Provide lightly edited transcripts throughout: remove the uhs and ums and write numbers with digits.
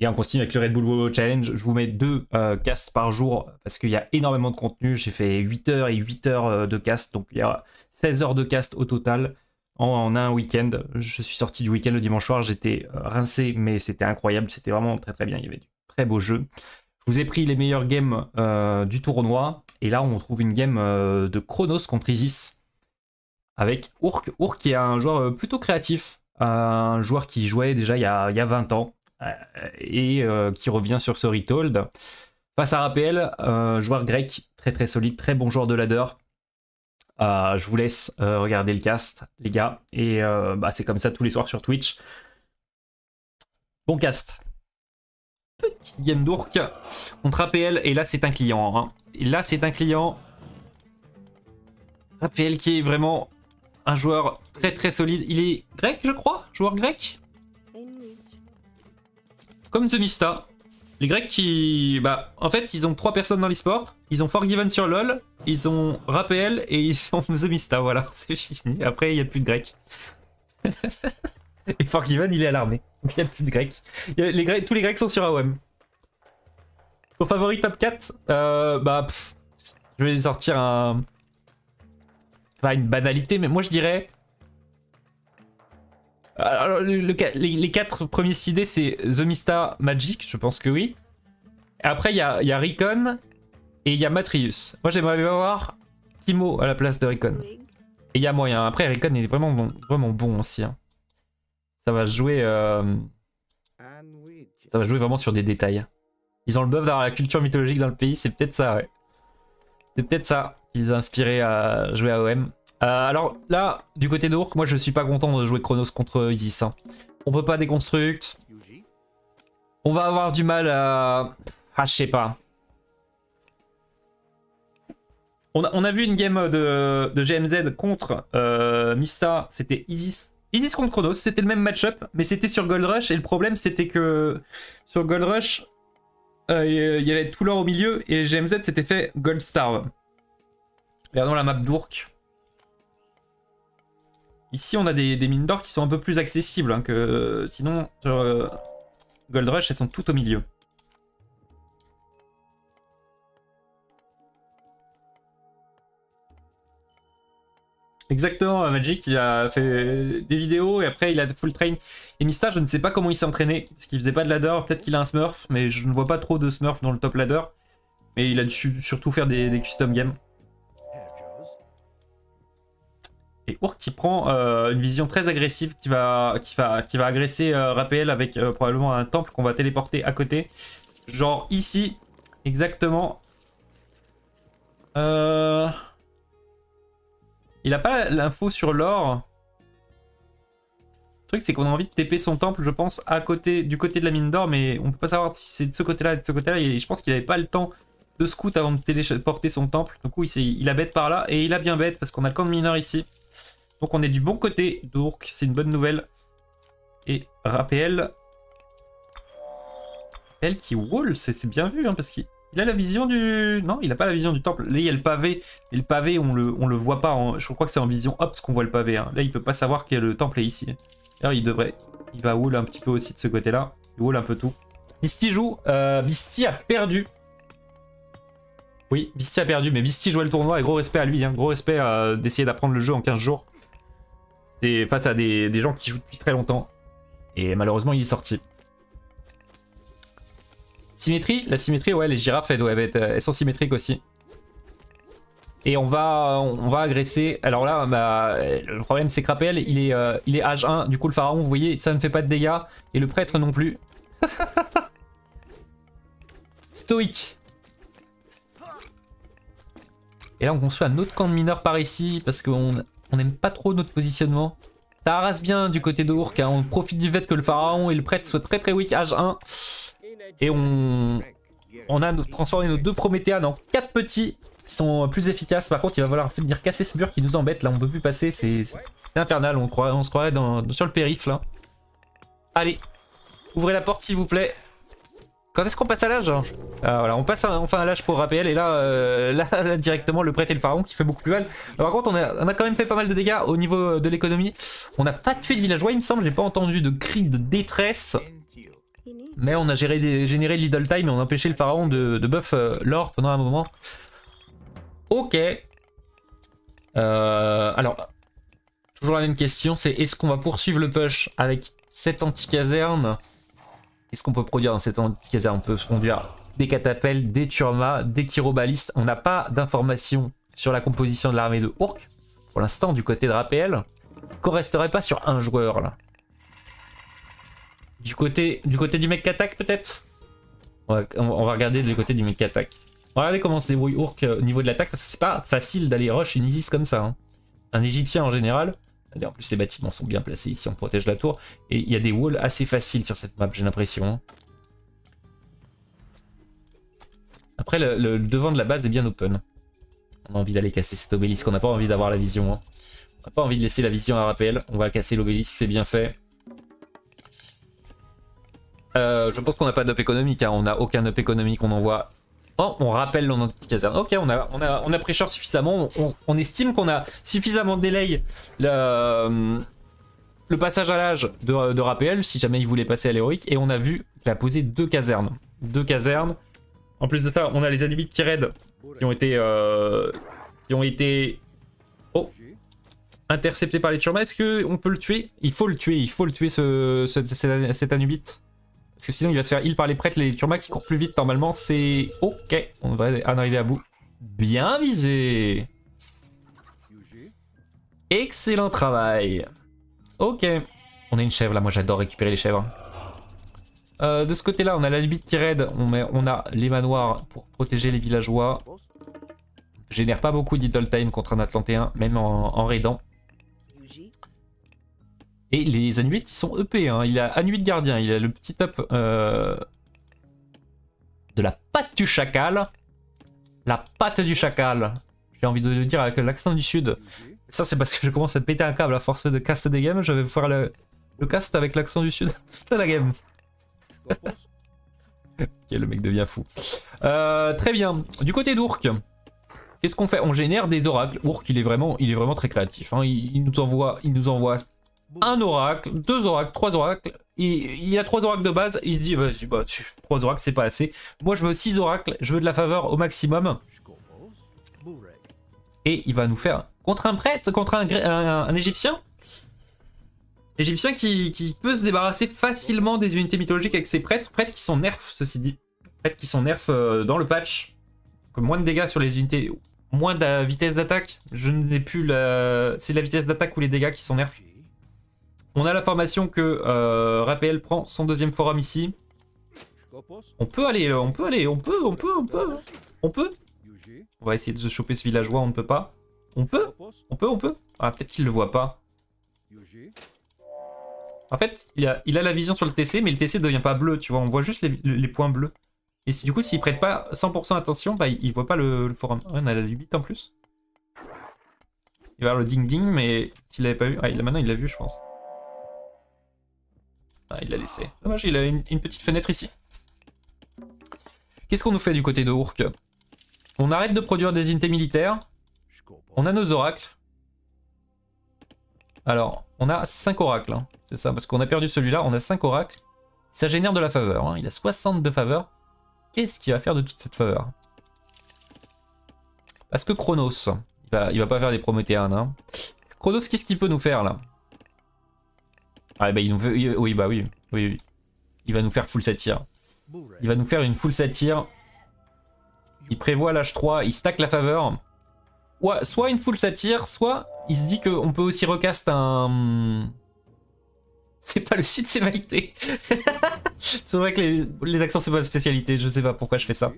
Et on continue avec le Red Bull WoW Challenge. Je vous mets 2 casts par jour parce qu'il y a énormément de contenu. J'ai fait 8 heures et 8 heures de cast. Donc il y a 16 heures de cast au total en un week-end. Je suis sorti du week-end le dimanche soir. J'étais rincé, mais c'était incroyable. C'était vraiment très très bien. Il y avait du très beau jeu. Je vous ai pris les meilleures games du tournoi. Et là, on trouve une game de Chronos contre Isis avec Urk. Urk qui est un joueur plutôt créatif. Un joueur qui jouait déjà il y a 20 ans. Et qui revient sur ce Retold. Face à Raphaël, joueur grec, très très solide, très bon joueur de ladder. Je vous laisse regarder le cast, les gars. Et c'est comme ça tous les soirs sur Twitch. Bon cast. Petite game d'Urk contre Raphaël. Et là, c'est un client. Hein. Et là, c'est un client. Raphaël qui est vraiment un joueur très très solide. Il est grec, je crois. Joueur grec. Comme The Mista. Les Grecs qui... en fait, ils ont 3 personnes dans l'e-sport. Ils ont Forgiven sur LoL, ils ont Raphaël et ils ont The Mista. Voilà, c'est fini. Après, il n'y a plus de Grecs. Et Forgiven, il est à l'armée. Donc, il n'y a plus de Grecs. Tous les Grecs sont sur AOM. Ton favori top 4 je vais sortir un... Pas une banalité, mais moi, je dirais... Alors, les 4 premiers CD, c'est The Mista, Magic, je pense que oui. Et après, il y a Recon et il y a Matrius. Moi, j'aimerais avoir Timo à la place de Recon. Et il y a moyen. Après, Recon est vraiment bon aussi. Hein. Ça va jouer vraiment sur des détails. Ils ont le buff d'avoir la culture mythologique dans le pays, c'est peut-être ça, ouais. C'est peut-être ça qui les a inspirés à jouer à OM. Alors là, du côté d'Urk, moi je suis pas content de jouer Chronos contre Isis. Hein. On peut pas déconstruct. On va avoir du mal à... Ah, je sais pas. On a vu une game de GMZ contre Mista, c'était Isis. Isis contre Chronos, c'était le même match-up, mais c'était sur Gold Rush, et le problème c'était que sur Gold Rush, il y avait tout l'or au milieu, et GMZ s'était fait Gold Star. Regardons la map d'Urk. Ici, on a des mines d'or qui sont un peu plus accessibles hein, que sinon sur Gold Rush, elles sont toutes au milieu. Exactement, Magic, il a fait des vidéos et après il a full train. Et Mista, je ne sais pas comment il s'est entraîné, parce qu'il faisait pas de ladder, peut-être qu'il a un smurf, mais je ne vois pas trop de smurf dans le top ladder. Mais il a dû surtout faire des custom games. Et Urk qui prend une vision très agressive qui va agresser Raphaël avec probablement un temple qu'on va téléporter à côté. Genre ici, exactement. Il a pas l'info sur l'or. Le truc c'est qu'on a envie de TP son temple, je pense, à côté, du côté de la mine d'or, mais on peut pas savoir si c'est de ce côté-là, de ce côté-là. Et je pense qu'il avait pas le temps de scout avant de téléporter son temple. Du coup, il a bête par là et il a bien bête parce qu'on a le camp de mineurs ici. Donc on est du bon côté d'Urk, c'est une bonne nouvelle. Et Raphaël qui wall, c'est bien vu, hein, parce qu'il a la vision du... Non, il a pas la vision du temple. Là, il y a le pavé. Et le pavé, on le voit pas. Je crois que c'est en vision ops qu'on voit le pavé. Hein. Là, il peut pas savoir que le temple est ici. D'ailleurs, il va wall un petit peu aussi de ce côté-là. Il wall un peu tout. Misty joue. Misty a perdu. Oui, Misty a perdu, mais Misty jouait le tournoi et gros respect à lui. Hein. Gros respect d'essayer d'apprendre le jeu en 15 jours. C'est face à des gens qui jouent depuis très longtemps. Et malheureusement, il est sorti. Symétrie, la symétrie, ouais, les girafes, elles sont symétriques aussi. Et on va agresser. Alors là, le problème, c'est que Raphaël, il est H1. Du coup, le pharaon, vous voyez, ça ne fait pas de dégâts. Et le prêtre non plus. Stoïque. Et là, on construit un autre camp de mineurs par ici. Parce qu'on n'aime pas trop notre positionnement. Ça harasse bien du côté de Urk. Hein. On profite du fait que le pharaon et le prêtre soient très très weak H1. Et on a transformé nos 2 Prométhéens en 4 petits qui sont plus efficaces. Par contre, il va falloir venir casser ce mur qui nous embête. Là, on peut plus passer. C'est infernal. On se croirait sur le périph' là. Allez, ouvrez la porte s'il vous plaît. Quand est-ce qu'on passe à l'âge? Voilà, on passe enfin à l'âge pour Raphaël. Et là, là, directement, le prêtre et le pharaon qui fait beaucoup plus mal. Alors, par contre, on a quand même fait pas mal de dégâts au niveau de l'économie. On n'a pas tué de villageois, il me semble. J'ai pas entendu de cris de détresse. Mais on a généré de l'idle time et on a empêché le pharaon de buff l'or pendant un moment. Ok. Alors, toujours la même question, c'est est-ce qu'on va poursuivre le push avec cette anti-caserne? Qu'est-ce qu'on peut produire dans cette anti-caserne? On peut produire des catapelles, des turmas, des chirobalistes. On n'a pas d'informations sur la composition de l'armée de Urk. Pour l'instant, du côté de Raphaël, qu'on resterait pas sur un joueur là. Du côté du mec attaque peut-être. On va regarder du côté du mec attaque. Regardez comment se débrouille Urk au niveau de l'attaque, parce que c'est pas facile d'aller rush une Isis comme ça. Hein. Un Égyptien en général. En plus les bâtiments sont bien placés ici, on protège la tour. Et il y a des walls assez faciles sur cette map, j'ai l'impression. Hein. Après le devant de la base est bien open. On a envie d'aller casser cet obélisque, on n'a pas envie d'avoir la vision. Hein. On n'a pas envie de laisser la vision à Raphaël. On va casser l'obélisque, c'est bien fait. Je pense qu'on n'a pas d'up économique, hein. On n'a aucun up économique, on envoie. Oh, on rappelle notre petite caserne. Ok, on a pressure suffisamment. On estime qu'on a suffisamment de délai le passage à l'âge de Raphaël, si jamais il voulait passer à l'héroïque. Et on a vu qu'il a posé 2 casernes. 2 casernes. En plus de ça, on a les Anubites qui raident, qui ont été interceptés par les turmas. Est-ce qu'on peut le tuer? Il faut le tuer, cet Anubite. Parce que sinon il va se faire heal par les prêtres, les turmas qui courent plus vite normalement. C'est ok, on va en arriver à bout. Bien visé. Excellent travail. Ok. On a une chèvre là, moi j'adore récupérer les chèvres. De ce côté là on a l'Anubite qui raid, on a les manoirs pour protéger les villageois. Je génère pas beaucoup d'idle time contre un Atlantéen, même en raidant. Et les Anubites ils sont EP, hein. Il a Anuite gardien, il a le petit up de la patte du chacal. La patte du chacal. J'ai envie de le dire avec l'accent du sud. Ça c'est parce que je commence à péter un câble à force de cast des games. Je vais vous faire le cast avec l'accent du sud de la game. Ok, le mec devient fou. Très bien. Du côté d'Urk, qu'est-ce qu'on fait? On génère des oracles. Urk il est vraiment très créatif. Hein. Il nous envoie un oracle, 2 oracles, 3 oracles. Il y a 3 oracles de base. Il se dit, vas-y, 3 oracles, c'est pas assez. Moi, je veux 6 oracles. Je veux de la faveur au maximum. Et il va nous faire contre un prêtre, contre un Égyptien. Égyptien qui peut se débarrasser facilement des unités mythologiques avec ses prêtres. Prêtres qui sont nerfs, ceci dit. Prêtres qui sont nerfs dans le patch. Comme moins de dégâts sur les unités. Moins de vitesse d'attaque. Je n'ai plus la... C'est la vitesse d'attaque ou les dégâts qui sont nerfs. On a l'information que Raphaël prend son 2e forum ici. On peut aller, on peut. On va essayer de se choper ce villageois, on ne peut pas. On peut. Ah, peut-être qu'il le voit pas. En fait, il a la vision sur le TC, mais le TC ne devient pas bleu, tu vois. On voit juste les points bleus. Et du coup, s'il prête pas 100% attention, bah, il voit pas le forum. Ah, on a la 8 en plus. Il va avoir le ding-ding, mais s'il l'avait pas vu... Ah, maintenant, il l'a vu, je pense. Ah, il l'a laissé. Dommage, il a une petite fenêtre ici. Qu'est-ce qu'on nous fait du côté de Urk? On arrête de produire des unités militaires. On a nos oracles. Alors, on a 5 oracles. Hein. C'est ça, parce qu'on a perdu celui-là. On a 5 oracles. Ça génère de la faveur. Hein. Il a 60 de faveur. Qu'est-ce qu'il va faire de toute cette faveur? Parce que Chronos, il va pas faire des Prométhéens. Hein. Chronos, qu'est-ce qu'il peut nous faire là? Ah bah il nous veut... Oui bah oui. Il va nous faire full satire. Il va nous faire une full satire. Il prévoit l'âge 3, il stack la faveur. Ouais, soit une full satire, soit il se dit qu'on peut aussi recast un... C'est pas le sud, c'est Maïté. C'est vrai que les accents c'est pas une spécialité, je sais pas pourquoi je fais ça.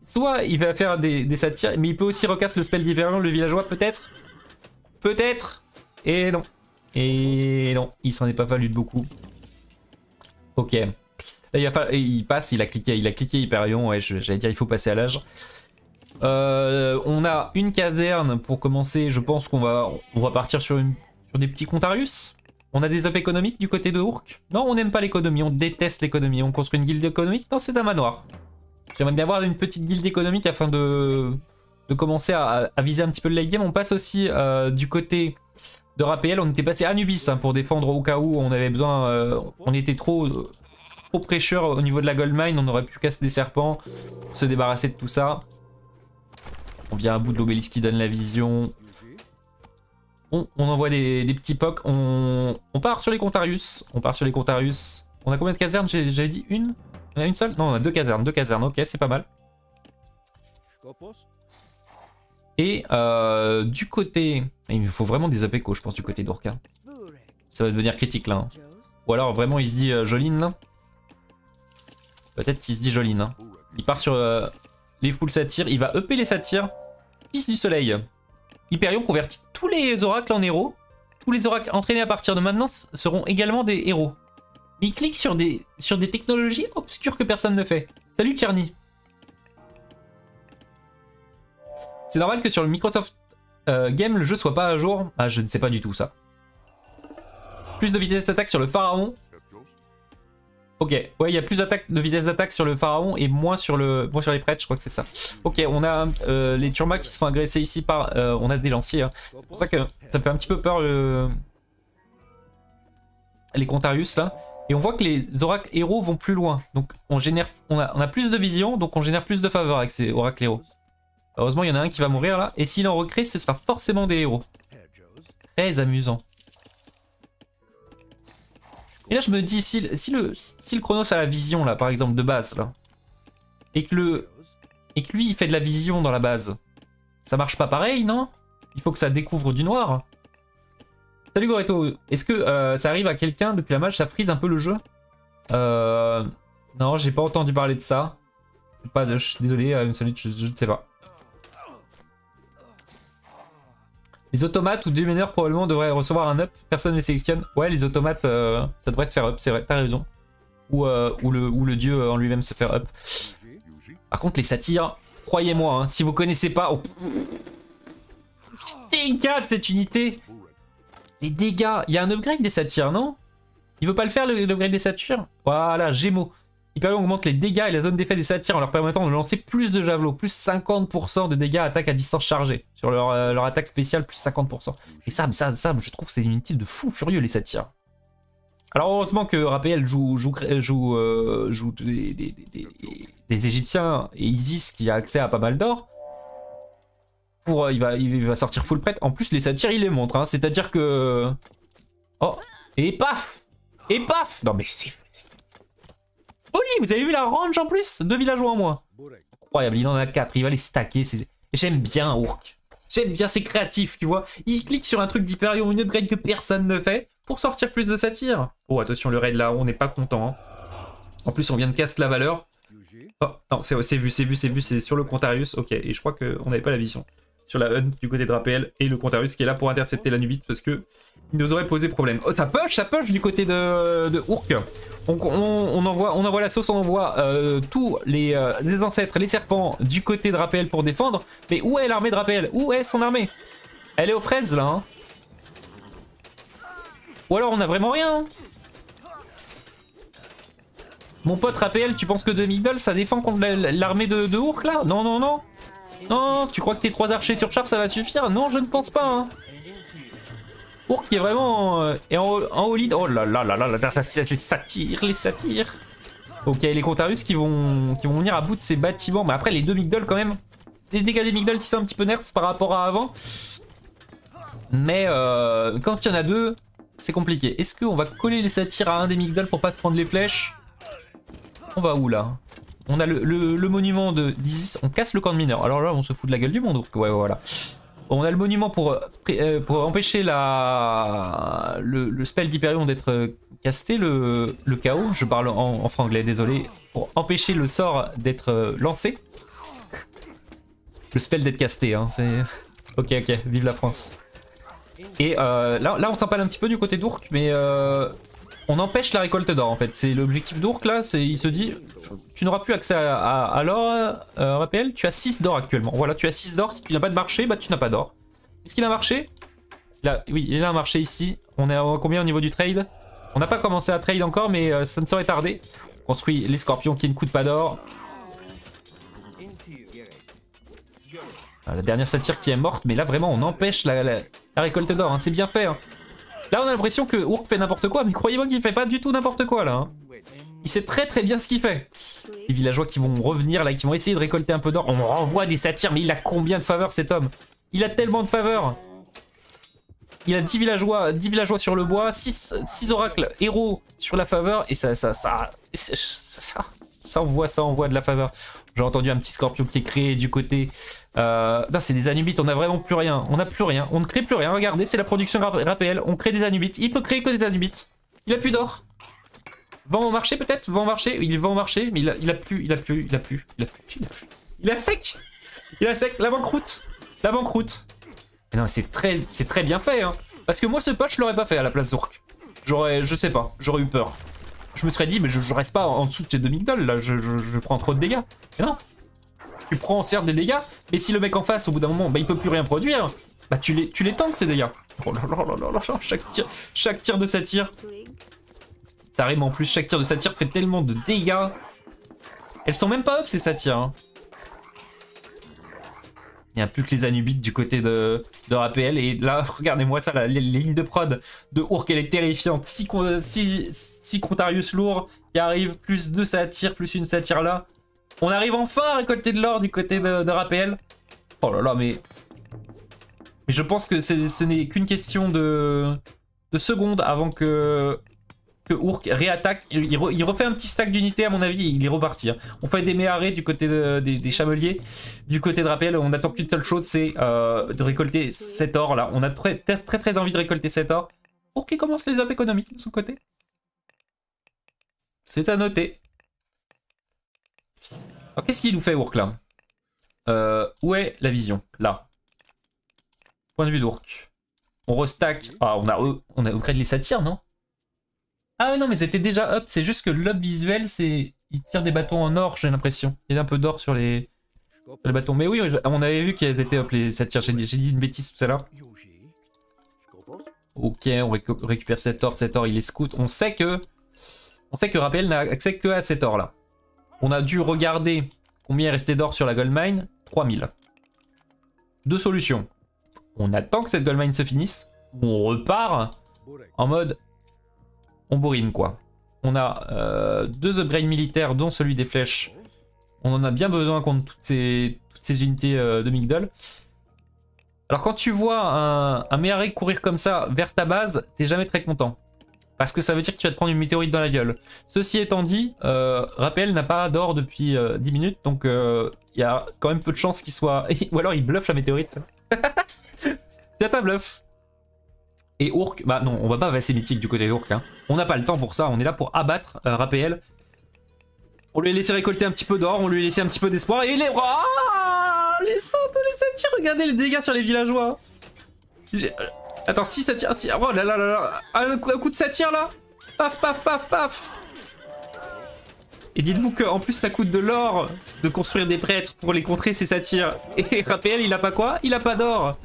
Soit il va faire des satires, mais il peut aussi recast le spell d'Hyperion, le villageois peut-être. Peut-être. Et non. Et non, il s'en est pas fallu de beaucoup. Ok. Là, il passe, il a cliqué Hyperion, ouais, j'allais dire il faut passer à l'âge. On a une caserne pour commencer, je pense qu'on va partir sur des petits Contarius. On a des up économiques du côté de Urk. Non, on n'aime pas l'économie, on déteste l'économie. On construit une guilde économique? Non, c'est un manoir. J'aimerais bien avoir une petite guilde économique afin de commencer à viser un petit peu le late game. On passe aussi du côté de Raphaël, on était passé à Anubis hein, pour défendre au cas où on avait besoin, on était trop trop pressure au niveau de la gold mine, on aurait pu casser des serpents, se débarrasser de tout ça. On vient à bout de l'obélisque qui donne la vision. On envoie des petits pocs. On part sur les Contarius. On part sur les Contarius. On a combien de casernes? J'avais dit une? On a une seule? Non, on a deux casernes. Deux casernes, ok, c'est pas mal. Et du côté... Il faut vraiment des up échos, je pense, du côté d'Urka. Ça va devenir critique, là. Hein. Ou alors, vraiment, il se dit Joline, là. Peut-être qu'il se dit Joline. Hein. Il part sur les full satyres. Il va upper les satyres. Fils du soleil. Hyperion convertit tous les oracles en héros. Tous les oracles entraînés à partir de maintenant seront également des héros. Mais il clique sur des technologies obscures que personne ne fait. Salut Kearney. C'est normal que sur le Microsoft Game, le jeu soit pas à jour. Ah, je ne sais pas du tout ça. Plus de vitesse d'attaque sur le pharaon. Ok, ouais, il y a plus de vitesse d'attaque sur le pharaon et moins sur les prêtres, je crois que c'est ça. Ok, on a les Turmas qui se font agresser ici par... on a des lanciers. Hein. C'est pour ça que ça me fait un petit peu peur les Contarius là. Et on voit que les oracles héros vont plus loin. Donc on a plus de vision, donc on génère plus de faveur avec ces oracles héros. Heureusement, il y en a un qui va mourir là. Et s'il en recrée, ce sera forcément des héros. Très amusant. Et là, je me dis, si le Chronos a la vision, là, par exemple, de base, là, et que lui, il fait de la vision dans la base, ça marche pas pareil, non? Il faut que ça découvre du noir. Salut Goreto, est-ce que ça arrive à quelqu'un depuis la mage, ça frise un peu le jeu? Non, j'ai pas entendu parler de ça. Désolé, je ne sais pas. Les automates ou démineurs probablement devraient recevoir un up. Personne ne les sélectionne. Ouais, les automates, ça devrait se faire up, c'est vrai, t'as raison. Ou le dieu en lui-même se faire up. Par contre, les satyres, croyez-moi, hein, si vous connaissez pas... Oh. Les dégâts de cette unité. Les dégâts. Il y a un upgrade des satyres, non? Il veut pas le faire, l'upgrade des satyres? Voilà, Gémeaux. Hyperion augmente les dégâts et la zone d'effet des satyres en leur permettant de lancer plus de javelots, plus 50% de dégâts attaque à distance chargée. Sur leur attaque spéciale, plus 50%. Et ça, je trouve que c'est une unité de fou furieux, les satyres. Alors heureusement que Raphaël joue des Égyptiens et Isis qui a accès à pas mal d'or. Il va sortir full prête. En plus, les satyres, il les montre. Hein. C'est-à-dire que... Oh, et paf! Et paf! Non mais c'est... Oli, vous avez vu la range en plus? 2 villageois en moins. Incroyable, il en a 4, il va les stacker. J'aime bien Urk. J'aime bien, c'est créatif, tu vois. Il clique sur un truc d'Hyperion, une upgrade que personne ne fait, pour sortir plus de satyres. Oh, attention, le raid là, on n'est pas content. Hein. En plus, on vient de casser la valeur. Oh, non, c'est vu, c'est sur le Contarius. Ok, et je crois qu'on n'avait pas la vision. Sur la hunt du côté de Raphaël et le Contarius qui est là pour intercepter la Nubite parce que il nous aurait posé problème. Oh, ça push du côté de Urk. On envoie la sauce, on envoie tous les ancêtres, les serpents du côté de Raphaël pour défendre. Mais où est l'armée de Raphaël? Où est son armée? Elle est aux fraises là. Hein. Ou alors on a vraiment rien. Hein. Mon pote Raphaël, tu penses que de Migdol ça défend contre l'armée de Urk là? Non, non, non. Non, tu crois que tes 3 archers sur char ça va suffire? Non, je ne pense pas. Hein. Urk qui est vraiment en haut lead. Oh là là là là là, les satyres. Ok, les Contarius qui vont venir à bout de ces bâtiments. Mais après, les 2 Migdol quand même. Les dégâts des Migdol, c'est un petit peu nerf par rapport à avant. Mais quand il y en a 2, c'est compliqué. Est-ce qu'on va coller les satyres à un des Migdol pour pas se prendre les flèches? On va où là? On a le monument d'Isis, on casse le camp de mineurs. Alors là, on se fout de la gueule du monde. Ouais, voilà. On a le monument pour empêcher le spell d'Hyperion d'être casté, le chaos. Je parle en franglais, désolé. Pour empêcher le sort d'être lancé. Le spell d'être casté, hein. Ok, vive la France. Et là, on s'empale un petit peu du côté d'Urk, mais... on empêche la récolte d'or en fait, c'est l'objectif d'Urk là, il se dit tu n'auras plus accès à l'or, Raphaël, tu as 6 d'or actuellement, voilà tu as 6 d'or, si tu n'as pas de marché, bah tu n'as pas d'or. Est-ce qu'il a un marché? Là, oui, il a un marché ici, on est à combien au niveau du trade? On n'a pas commencé à trade encore mais ça ne saurait tarder. On construit les scorpions qui ne coûtent pas d'or. La dernière satyre qui est morte, mais là vraiment on empêche la récolte d'or, hein. C'est bien fait. Hein. Là on a l'impression que Urk fait n'importe quoi, mais croyez-moi qu'il fait pas du tout n'importe quoi là. Hein. Il sait très bien ce qu'il fait. Les villageois qui vont revenir là, qui vont essayer de récolter un peu d'or. On renvoie des satyres, mais il a combien de faveurs cet homme? Il a tellement de faveurs. Il a 10 villageois sur le bois, 6 oracles héros sur la faveur, et ça envoie de la faveur. J'ai entendu un petit scorpion qui est créé du côté... Non, c'est des anubites, on n'a vraiment plus rien. On n'a plus rien, on ne crée plus rien. Regardez, c'est la production RAPL, on crée des anubites. Il peut créer que des anubites. Il a plus d'or. Vend au marché peut-être? Vend au marché? Il vend au marché, mais il a plus. Il est sec. Il est sec, la banqueroute. La banqueroute. Mais non, c'est très bien fait, hein. Parce que moi, ce pote, je l'aurais pas fait à la place d'Orc. Je sais pas, j'aurais eu peur. Je me serais dit, mais je reste pas en dessous de ces 2000 dollars, là, je prends trop de dégâts. Mais non. Tu prends certes des dégâts, mais si le mec en face, au bout d'un moment, bah, il peut plus rien produire, bah tu les tanks ces dégâts. Oh là là là là là, chaque tir de satyre. Ça rime en plus, chaque tir de satyre fait tellement de dégâts. Elles sont même pas up ces satyres, hein. Il n'y a plus que les anubites du côté de RAPL. Et là, regardez-moi ça, les lignes de prod de Urk, elle est terrifiante. 6 Contarius lourds qui arrivent, plus 2 satyres, plus une satyre là. On arrive enfin à récolter de l'or du côté de RAPL. Oh là là, mais je pense que ce n'est qu'une question de secondes avant que Urk réattaque. Il refait un petit stack d'unités, à mon avis, il est reparti. On fait des méharés du côté des chameliers. Du côté de RAPL, on attend qu'une seule chose, c'est de récolter cet or là. On a très envie de récolter cet or. Urk qui commence les up économiques de son côté. C'est à noter. Alors qu'est-ce qu'il nous fait Urk là? Où est la vision? Là. Point de vue d'Urk. On restack. Ah, on a upgrade les satyres, non? Ah non, mais c'était déjà up, c'est juste que l'up visuel, c'est... Il tire des bâtons en or, j'ai l'impression. Il y a un peu d'or sur les bâtons. Mais oui, on avait vu qu'elles étaient up, les satyres. J'ai dit une bêtise tout à l'heure. Ok, on récupère cet or, il est scout. On sait que RAPL n'a accès que à cet or là. On a dû regarder combien il restait d'or sur la goldmine. 3000. Deux solutions. On attend que cette goldmine se finisse, ou on repart en mode... On bourrine quoi. On a 2 upgrades militaires, dont celui des flèches. On en a bien besoin contre toutes ces unités de Migdol. Alors quand tu vois un Méharé courir comme ça vers ta base, t'es jamais très content. Parce que ça veut dire que tu vas te prendre une météorite dans la gueule. Ceci étant dit, RAPL n'a pas d'or depuis 10 minutes, donc il y a quand même peu de chances qu'il soit... Ou alors il bluffe la météorite. C'est un bluff. Et Urk, bah non, on va pas passer mythique du côté d'Urk, hein. On n'a pas le temps pour ça, on est là pour abattre RAPL. On lui a laissé récolter un petit peu d'or, on lui a laissé un petit peu d'espoir, et les... Oh, les satyres, regardez les dégâts sur les villageois. Attends, si satyres, oh là là là là, un coup de satyre là. Paf, paf, paf, paf. Et dites-vous qu'en plus ça coûte de l'or de construire des prêtres pour les contrer ces satyres. Et RAPL, il a pas quoi? Il a pas d'or.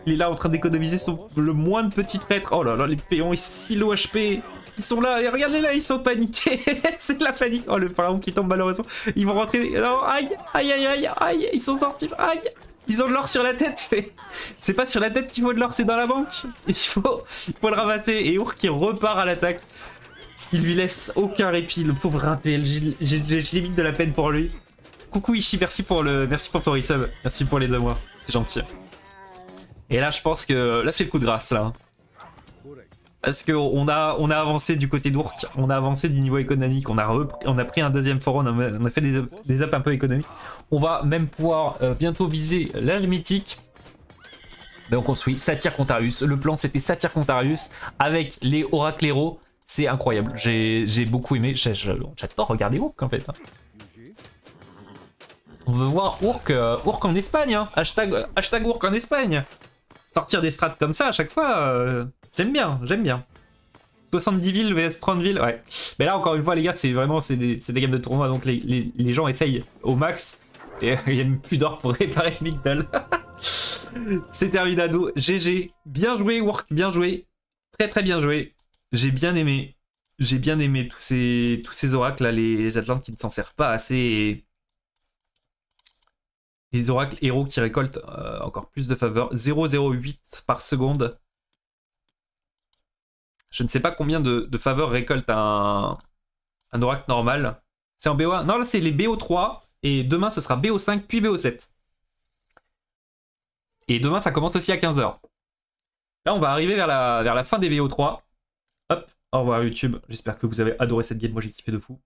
Il est là en train d'économiser le moins de petits prêtres. Oh là là, les péons, ils sont si low HP. Ils sont là, et regardez là, ils sont paniqués. C'est de la panique. Oh, le pharaon qui tombe malheureusement. Ils vont rentrer. Non, aïe, aïe, aïe, aïe, aïe. Ils sont sortis. Aïe. Ils ont de l'or sur la tête. C'est pas sur la tête qu'il faut de l'or, c'est dans la banque. Il faut le ramasser. Et Urk qui repart à l'attaque. Il lui laisse aucun répit, le pauvre RAPL. J'ai limite de la peine pour lui. Coucou Ishi, merci pour ton resub. Merci pour les 2 mois. C'est gentil. Et là, je pense que... Là, c'est le coup de grâce, là. Parce qu'on a avancé du côté d'Urk. On a avancé du niveau économique. On a pris un deuxième forum. On a fait des ups un peu économiques. On va même pouvoir bientôt viser l'âge mythique. Ben, on construit Satyr Contarius. Le plan, c'était Satyr Contarius avec les oracles héros. C'est incroyable. J'ai beaucoup aimé. J'adore regarder Urk, en fait. On veut voir Urk en Espagne. Hein. Hashtag Urk en Espagne. Sortir des strats comme ça à chaque fois, j'aime bien. 70 villes vs 30 villes, ouais. Mais là, encore une fois, les gars, c'est des games de tournoi, donc les gens essayent au max. Et il n'y a même plus d'or pour réparer le Migdol. C'est terminado. GG. Bien joué, Urk, bien joué. Très bien joué. J'ai bien aimé tous ces oracles là, les Atlantes qui ne s'en servent pas assez. Et... Les oracles héros qui récoltent encore plus de faveurs. 0,08 par seconde. Je ne sais pas combien de faveurs récolte un Un oracle normal. C'est en BO1. Non, là, c'est les BO3. Et demain, ce sera BO5, puis BO7. Et demain, ça commence aussi à 15h. Là, on va arriver vers la fin des BO3. Hop, au revoir YouTube. J'espère que vous avez adoré cette game. Moi, j'ai kiffé de fou.